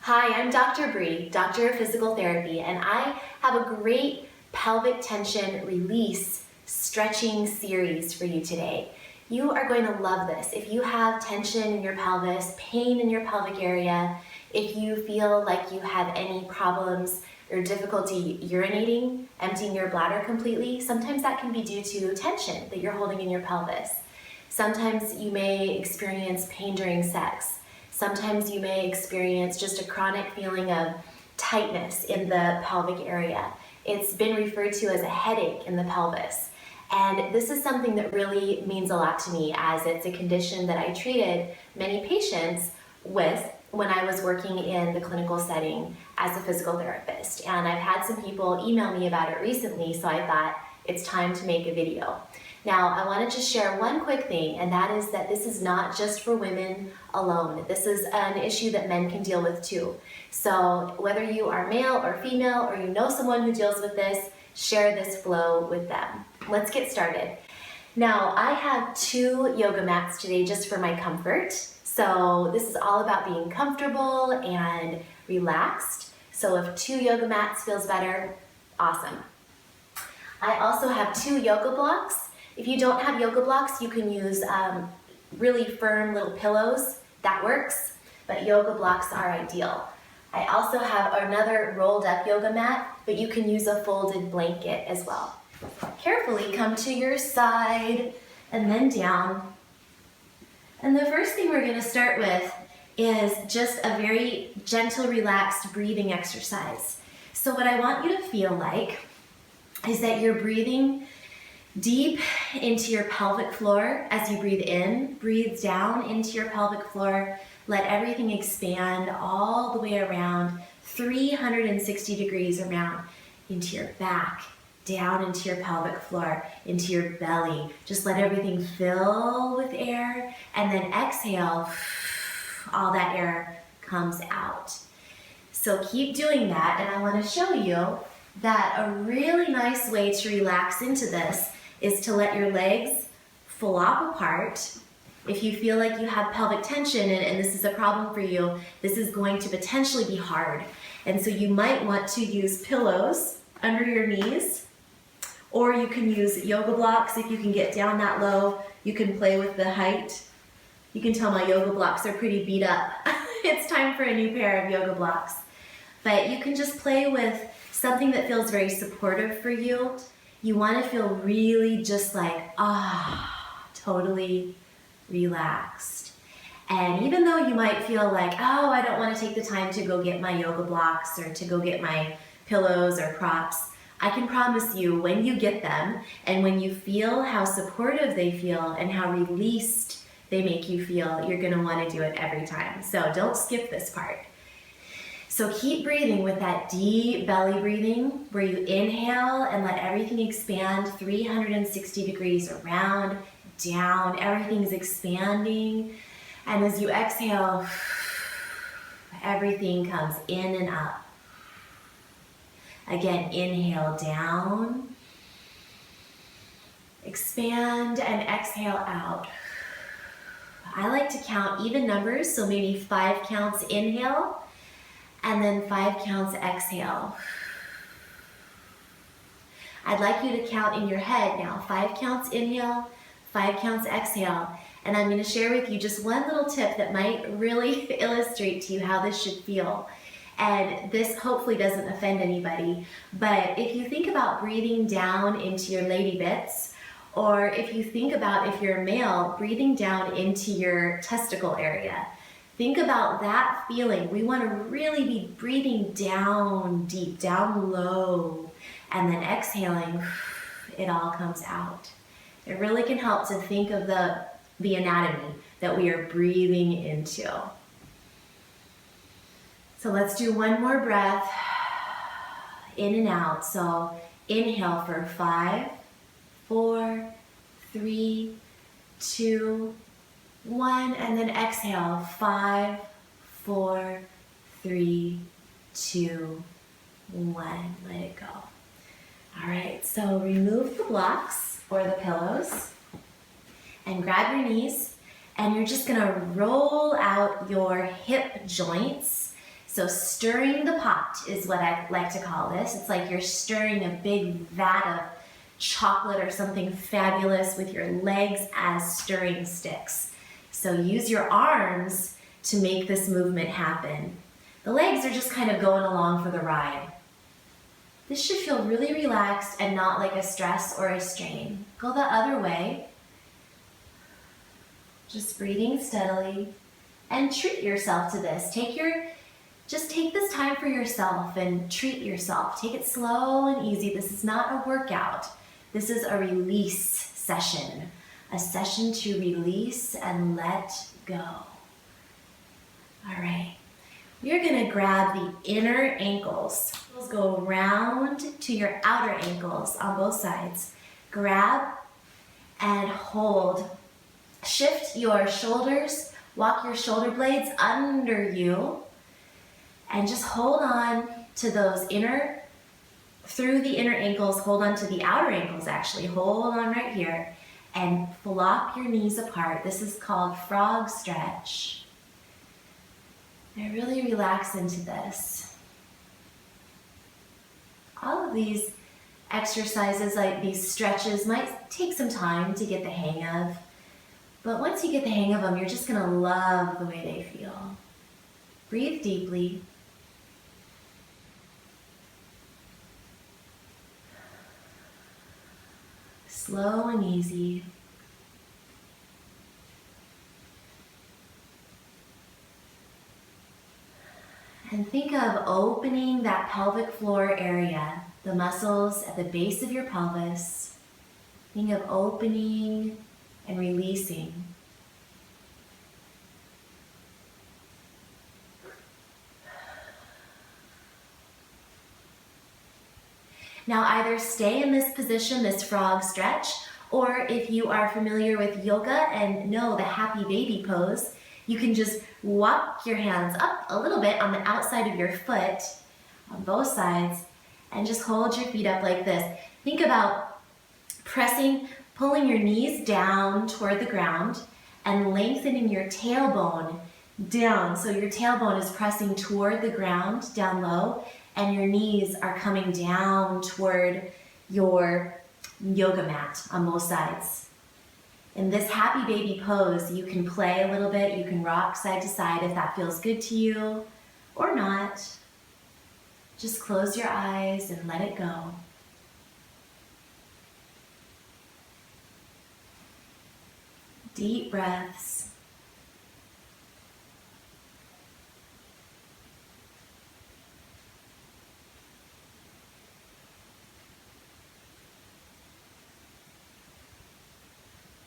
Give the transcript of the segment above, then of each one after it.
Hi, I'm Dr. Bree, Doctor of Physical Therapy, and I have a great pelvic tension release stretching series for you today. You are going to love this. If you have tension in your pelvis, pain in your pelvic area, if you feel like you have any problems or difficulty urinating, emptying your bladder completely, sometimes that can be due to tension that you're holding in your pelvis. Sometimes you may experience pain during sex. Sometimes you may experience just a chronic feeling of tightness in the pelvic area. It's been referred to as a headache in the pelvis. And this is something that really means a lot to me, as it's a condition that I treated many patients with when I was working in the clinical setting as a physical therapist. And I've had some people email me about it recently, so I thought it's time to make a video. Now, I want to just share one quick thing, and that is that this is not just for women alone. This is an issue that men can deal with too. So whether you are male or female, or you know someone who deals with this, share this flow with them. Let's get started. Now, I have 2 yoga mats today just for my comfort. So this is all about being comfortable and relaxed. So if 2 yoga mats feels better, awesome. I also have 2 yoga blocks. If you don't have yoga blocks, you can use really firm little pillows. That works, but yoga blocks are ideal. I also have another rolled up yoga mat, but you can use a folded blanket as well. Carefully come to your side and then down. And the first thing we're going to start with is just a very gentle, relaxed breathing exercise. So what I want you to feel like is that you're breathing deep into your pelvic floor. As you breathe in, breathe down into your pelvic floor. Let everything expand all the way around, 360 degrees around, into your back, down into your pelvic floor, into your belly. Just let everything fill with air, and then exhale, all that air comes out. So keep doing that, and I want to show you that a really nice way to relax into this is to let your legs flop apart. If you feel like you have pelvic tension and this is a problem for you, this is going to potentially be hard. And so you might want to use pillows under your knees, or you can use yoga blocks. If you can get down that low, you can play with the height. You can tell my yoga blocks are pretty beat up. It's time for a new pair of yoga blocks. But you can just play with something that feels very supportive for you. You want to feel really just like, totally relaxed. And even though you might feel like, oh, I don't want to take the time to go get my yoga blocks or to go get my pillows or props, I can promise you when you get them and when you feel how supportive they feel and how released they make you feel, you're going to want to do it every time. So don't skip this part. So keep breathing with that deep belly breathing where you inhale and let everything expand 360 degrees around, down. Everything's expanding. And as you exhale, everything comes in and up. Again, inhale down. Expand and exhale out. I like to count even numbers, so maybe 5 counts inhale, and then 5 counts exhale. I'd like you to count in your head now. 5 counts inhale, 5 counts exhale. And I'm going to share with you just one little tip that might really illustrate to you how this should feel. And this hopefully doesn't offend anybody. But if you think about breathing down into your lady bits, or if you think about, if you're a male, breathing down into your testicle area, think about that feeling. We want to really be breathing down deep, down low, and then exhaling, it all comes out. It really can help to think of the anatomy that we are breathing into. So let's do one more breath, in and out. So inhale for 5, 4, 3, 2, 1, and then exhale, 5, 4, 3, 2, 1. Let it go. All right, so remove the blocks or the pillows and grab your knees, and you're just gonna roll out your hip joints. So stirring the pot is what I like to call this. It's like you're stirring a big vat of chocolate or something fabulous with your legs as stirring sticks. So use your arms to make this movement happen. The legs are just kind of going along for the ride. This should feel really relaxed and not like a stress or a strain. Go the other way. Just breathing steadily, and treat yourself to this. Just take this time for yourself and treat yourself. Take it slow and easy. This is not a workout. This is a release session. A session to release and let go. All right. You're gonna grab the inner ankles. Go round to your outer ankles on both sides. Grab and hold. Shift your shoulders, walk your shoulder blades under you, and just hold on to those through the inner ankles, hold on to the outer ankles actually. Hold on right here and flop your knees apart. This is called frog stretch. Now really relax into this. All of these exercises, like these stretches, might take some time to get the hang of. But once you get the hang of them, you're just gonna love the way they feel. Breathe deeply. Slow and easy. And think of opening that pelvic floor area, the muscles at the base of your pelvis. Think of opening and releasing. Now either stay in this position, this frog stretch, or if you are familiar with yoga and know the happy baby pose, you can just walk your hands up a little bit on the outside of your foot on both sides and just hold your feet up like this. Think about pulling your knees down toward the ground and lengthening your tailbone down. So your tailbone is pressing toward the ground down low and your knees are coming down toward your yoga mat on both sides. In this happy baby pose, you can play a little bit, you can rock side to side if that feels good to you or not. Just close your eyes and let it go. Deep breaths.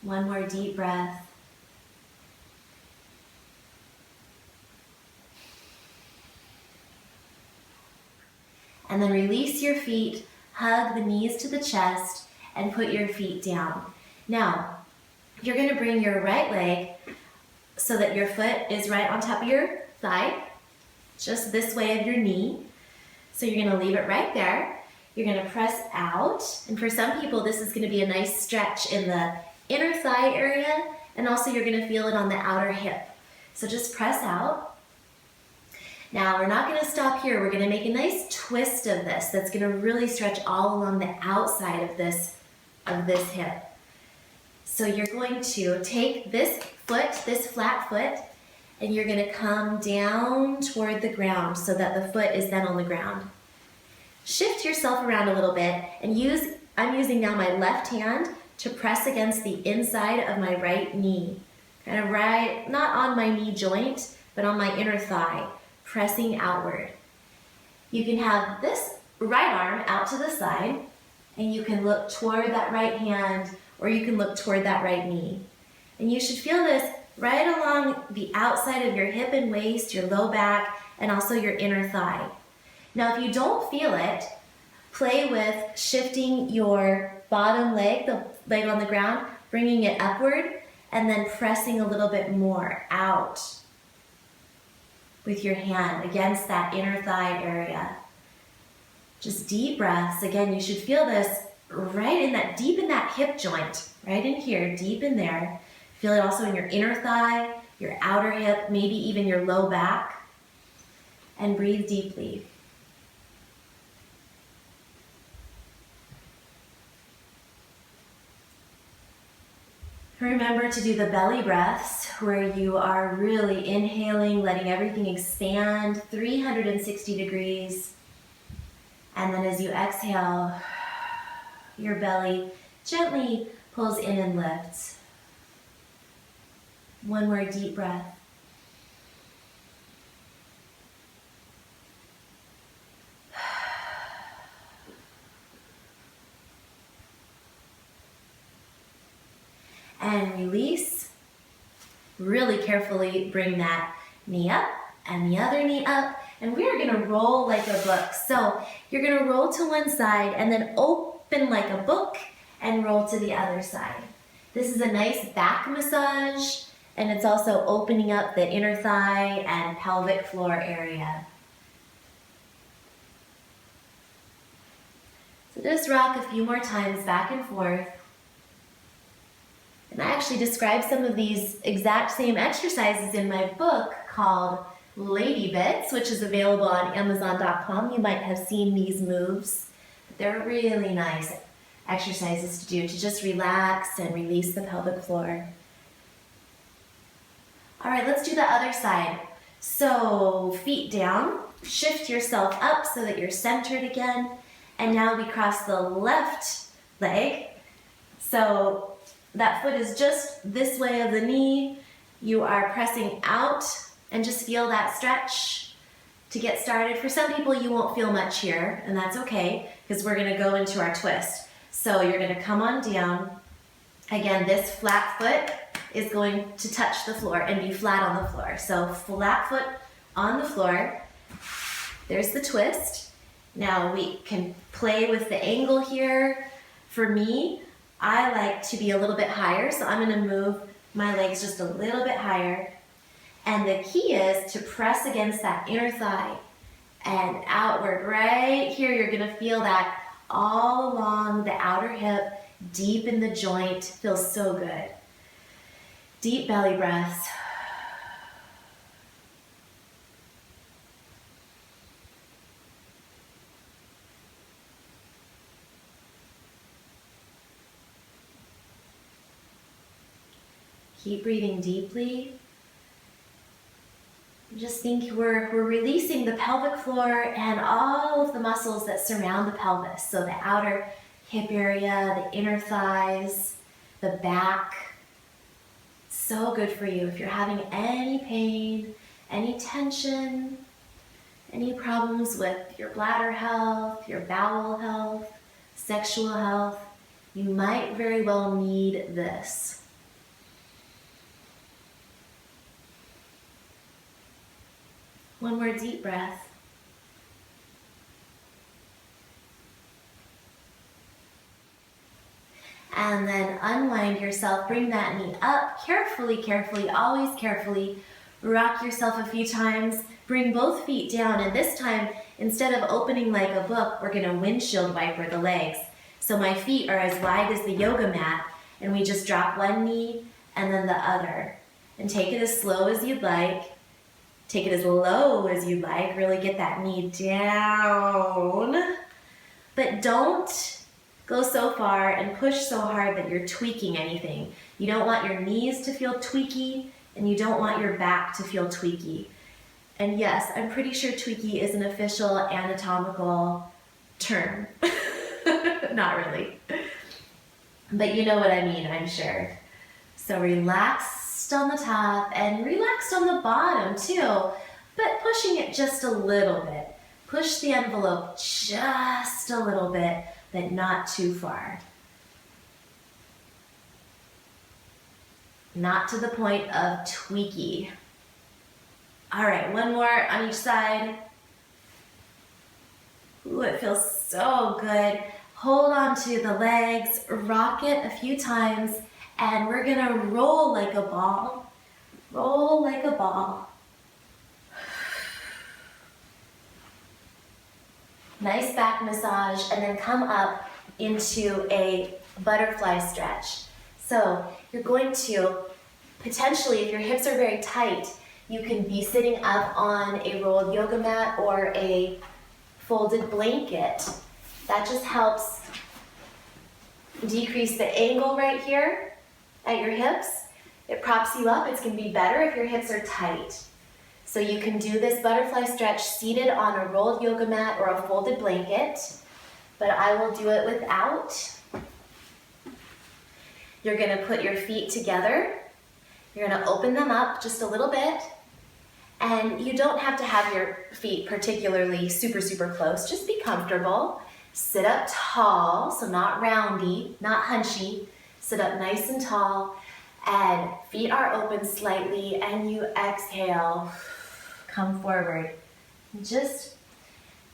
One more deep breath. And then release your feet, hug the knees to the chest, and put your feet down. Now, you're gonna bring your right leg so that your foot is right on top of your thigh, just this way of your knee. So you're gonna leave it right there. You're gonna press out, and for some people, this is gonna be a nice stretch in the inner thigh area, and also you're gonna feel it on the outer hip. So just press out. Now we're not gonna stop here. We're gonna make a nice twist of this that's gonna really stretch all along the outside of this hip. So you're going to take this foot, this flat foot, and you're gonna come down toward the ground so that the foot is then on the ground. Shift yourself around a little bit and I'm using now my left hand to press against the inside of my right knee. Kind of right, not on my knee joint, but on my inner thigh, pressing outward. You can have this right arm out to the side, and you can look toward that right hand, or you can look toward that right knee. And you should feel this right along the outside of your hip and waist, your low back, and also your inner thigh. Now, if you don't feel it, play with shifting your bottom leg, the leg on the ground, bringing it upward, and then pressing a little bit more out with your hand against that inner thigh area. Just deep breaths. Again, you should feel this right in that, deep in that hip joint, right in here, deep in there. Feel it also in your inner thigh, your outer hip, maybe even your low back. and breathe deeply. Remember to do the belly breaths where you are really inhaling, letting everything expand 360 degrees. And then as you exhale, your belly gently pulls in and lifts. One more deep breath. And release. Really carefully bring that knee up and the other knee up. And we are gonna roll like a book. So you're gonna roll to one side and then open like a book and roll to the other side. This is a nice back massage, and it's also opening up the inner thigh and pelvic floor area. So just rock a few more times back and forth. And I actually describe some of these exact same exercises in my book called Lady Bits, which is available on Amazon.com. You might have seen these moves. They're really nice exercises to do to just relax and release the pelvic floor. All right, let's do the other side. So feet down, shift yourself up so that you're centered again. And now we cross the left leg. So that foot is just this way of the knee. You are pressing out and just feel that stretch to get started. For some people, you won't feel much here, and that's okay, because we're gonna go into our twist. So you're gonna come on down. Again, this flat foot is going to touch the floor and be flat on the floor. So flat foot on the floor. There's the twist. Now we can play with the angle here. For me, I like to be a little bit higher, so I'm gonna move my legs just a little bit higher. And the key is to press against that inner thigh and outward. Right here, you're gonna feel that all along the outer hip, deep in the joint. Feels so good. Deep belly breaths. Keep breathing deeply. Just think we're releasing the pelvic floor and all of the muscles that surround the pelvis. So the outer hip area, the inner thighs, the back. So good for you. If you're having any pain, any tension, any problems with your bladder health, your bowel health, sexual health, you might very well need this. One more deep breath. And then unwind yourself, bring that knee up, carefully, always carefully. Rock yourself a few times, bring both feet down, and this time, instead of opening like a book, we're gonna windshield wiper the legs. So my feet are as wide as the yoga mat, and we just drop one knee and then the other. And take it as slow as you'd like. Take it as low as you'd like. Really get that knee down. But don't go so far and push so hard that you're tweaking anything. You don't want your knees to feel tweaky, and you don't want your back to feel tweaky. And yes, I'm pretty sure tweaky is an official anatomical term. Not really. But you know what I mean, I'm sure. So relaxed on the top and relaxed on the bottom too, but pushing it just a little bit. Push the envelope just a little bit, but not too far. Not to the point of tweaky. All right, one more on each side. Ooh, it feels so good. Hold on to the legs, rock it a few times, and we're gonna roll like a ball. Roll like a ball. Nice back massage, and then come up into a butterfly stretch. So you're going to, potentially, if your hips are very tight, You can be sitting up on a rolled yoga mat or a folded blanket. That just helps decrease the angle right here at your hips. It props you up. It's going to be better if your hips are tight. So you can do this butterfly stretch seated on a rolled yoga mat or a folded blanket, but I will do it without. You're going to put your feet together. You're going to open them up just a little bit. And you don't have to have your feet particularly super, super close. Just be comfortable. Sit up tall, so not roundy, not hunchy. Sit up nice and tall. And feet are open slightly. And you exhale. Come forward. Just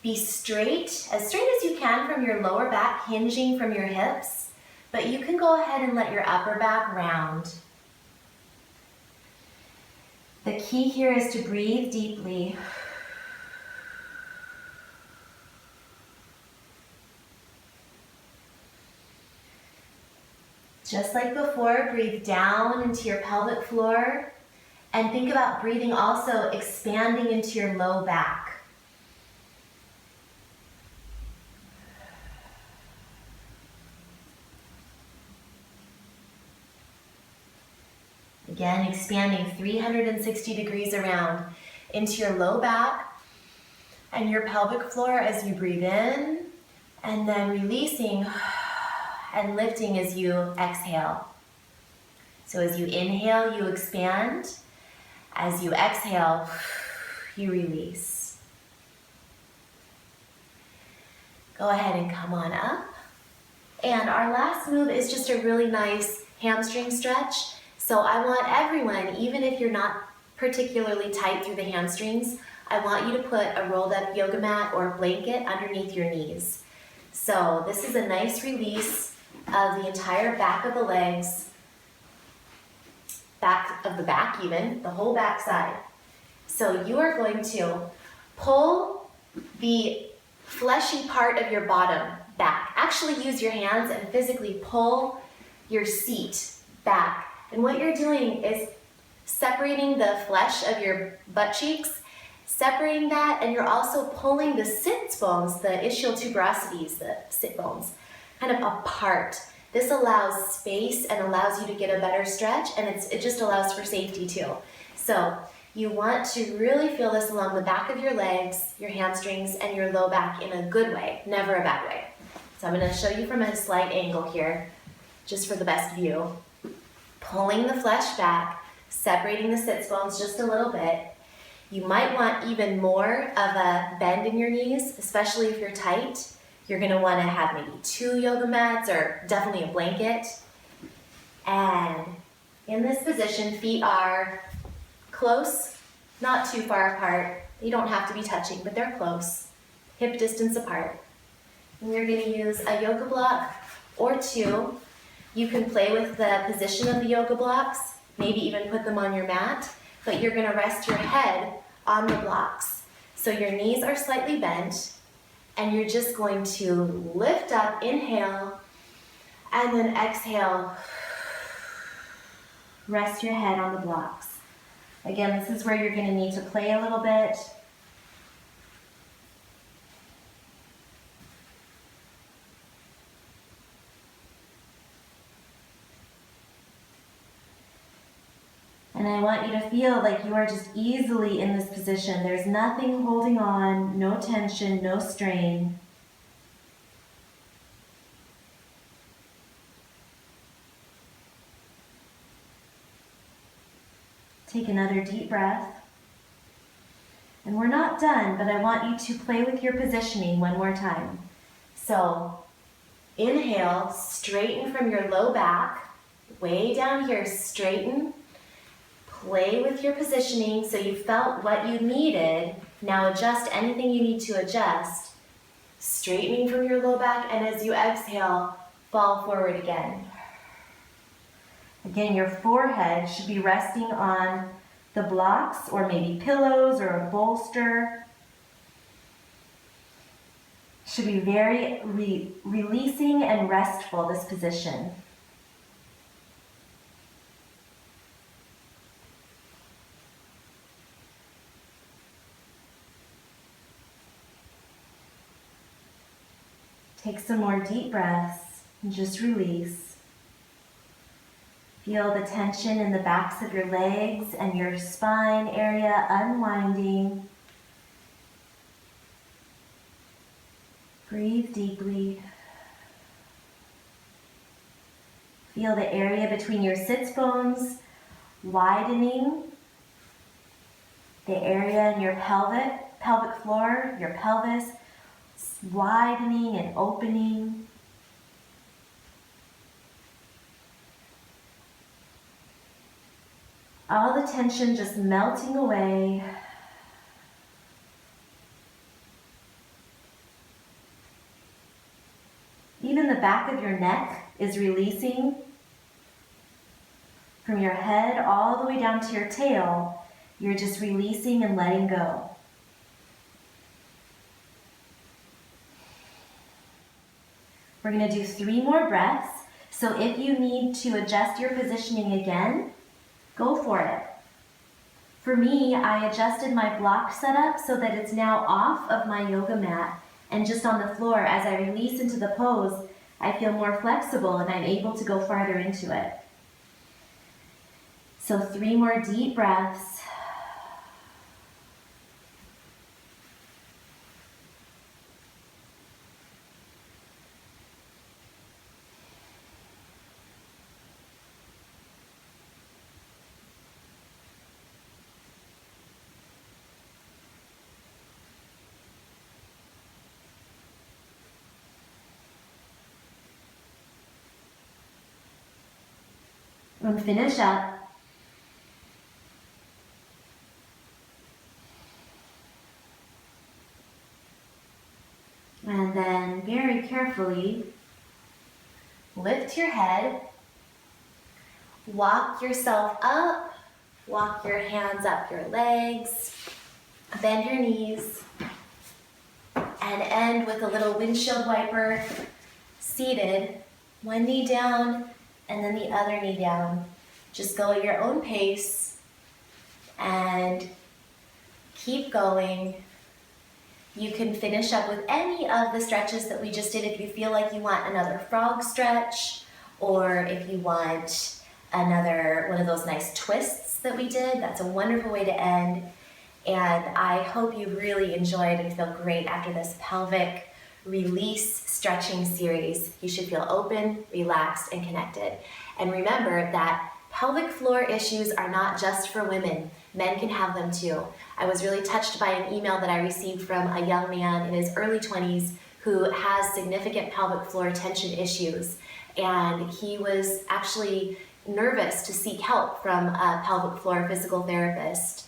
be straight as you can from your lower back, hinging from your hips. But you can go ahead and let your upper back round. The key here is to breathe deeply. Just like before, breathe down into your pelvic floor and think about breathing also expanding into your low back. Again, expanding 360 degrees around into your low back and your pelvic floor as you breathe in, and then releasing and lifting as you exhale. So as you inhale, you expand. As you exhale, you release. Go ahead and come on up. And our last move is just a really nice hamstring stretch. So I want everyone, even if you're not particularly tight through the hamstrings, I want you to put a rolled up yoga mat or blanket underneath your knees. So this is a nice release of the entire back of the legs, back of the back even, the whole back side. So you are going to pull the fleshy part of your bottom back. Actually use your hands and physically pull your seat back. And what you're doing is separating the flesh of your butt cheeks, separating that, and you're also pulling the sits bones, the ischial tuberosities, the sit bones, kind of apart. This allows space and allows you to get a better stretch, and it just allows for safety too. So you want to really feel this along the back of your legs, your hamstrings, and your low back in a good way, never a bad way. So I'm going to show you from a slight angle here, just for the best view. Pulling the flesh back, separating the sits bones just a little bit. You might want even more of a bend in your knees, especially if you're tight. You're going to want to have maybe 2 yoga mats or definitely a blanket. And in this position, feet are close, not too far apart. They don't have to be touching, but they're close, hip distance apart. And you're going to use a yoga block or 2. You can play with the position of the yoga blocks, maybe even put them on your mat, but you're going to rest your head on the blocks. So your knees are slightly bent, and you're just going to lift up, inhale, and then exhale. Rest your head on the blocks. Again, this is where you're going to need to play a little bit. And I want you to feel like you are just easily in this position. There's nothing holding on, no tension, no strain. Take another deep breath. And we're not done, but I want you to play with your positioning one more time. So inhale, straighten from your low back, way down here, straighten. Play with your positioning so you felt what you needed. Now adjust anything you need to adjust. Straightening from your low back, and as you exhale, fall forward again. Again, your forehead should be resting on the blocks or maybe pillows or a bolster. Should be very releasing and restful, this position. Take some more deep breaths and just release. Feel the tension in the backs of your legs and your spine area unwinding. Breathe deeply. Feel the area between your sits bones widening. The area in your pelvic floor, your pelvis, widening and opening. All the tension just melting away. Even the back of your neck is releasing from your head all the way down to your tail. You're just releasing and letting go. We're going to do 3 more breaths. So if you need to adjust your positioning again, go for it. For me, I adjusted my block setup so that it's now off of my yoga mat and just on the floor. As I release into the pose, I feel more flexible and I'm able to go farther into it. So 3 more deep breaths. And finish up. And then very carefully lift your head, walk yourself up, walk your hands up your legs, bend your knees, and end with a little windshield wiper, seated, one knee down and then the other knee down. Just go at your own pace and keep going. You can finish up with any of the stretches that we just did if you feel like you want another frog stretch, or if you want another one of those nice twists that we did. That's a wonderful way to end. And I hope you really enjoyed and feel great after this pelvic release stretching series. You should feel open, relaxed, and connected. And remember that pelvic floor issues are not just for women. Men can have them too. I was really touched by an email that I received from a young man in his early 20s who has significant pelvic floor tension issues. And he was actually nervous to seek help from a pelvic floor physical therapist,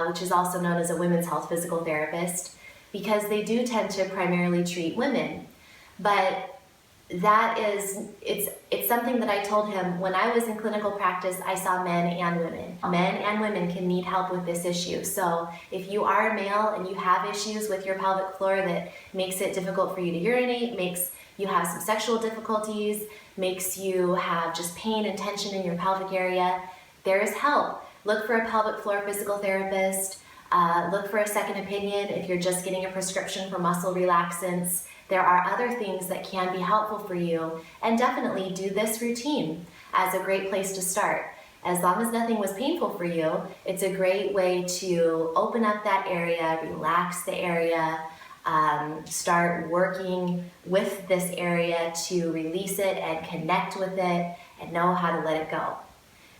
which is also known as a women's health physical therapist, because they do tend to primarily treat women. But that is, it's something that I told him when I was in clinical practice. I saw men and women. Men and women can need help with this issue. So if you are a male and you have issues with your pelvic floor that makes it difficult for you to urinate, makes you have some sexual difficulties, makes you have just pain and tension in your pelvic area, there is help. Look for a pelvic floor physical therapist. Look for a second opinion if you're just getting a prescription for muscle relaxants. There are other things that can be helpful for you, and definitely do this routine as a great place to start. As long as nothing was painful for you, it's a great way to open up that area, relax the area, start working with this area to release it and connect with it and know how to let it go.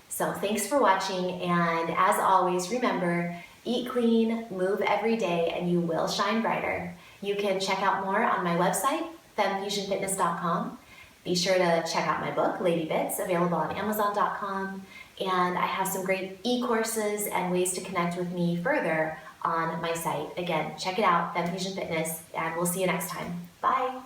So thanks for watching, and as always, remember, eat clean, move every day, and you will shine brighter. You can check out more on my website, FemFusionFitness.com. Be sure to check out my book, Lady Bits, available on Amazon.com. And I have some great e-courses and ways to connect with me further on my site. Again, check it out, FemFusion Fitness, and we'll see you next time. Bye.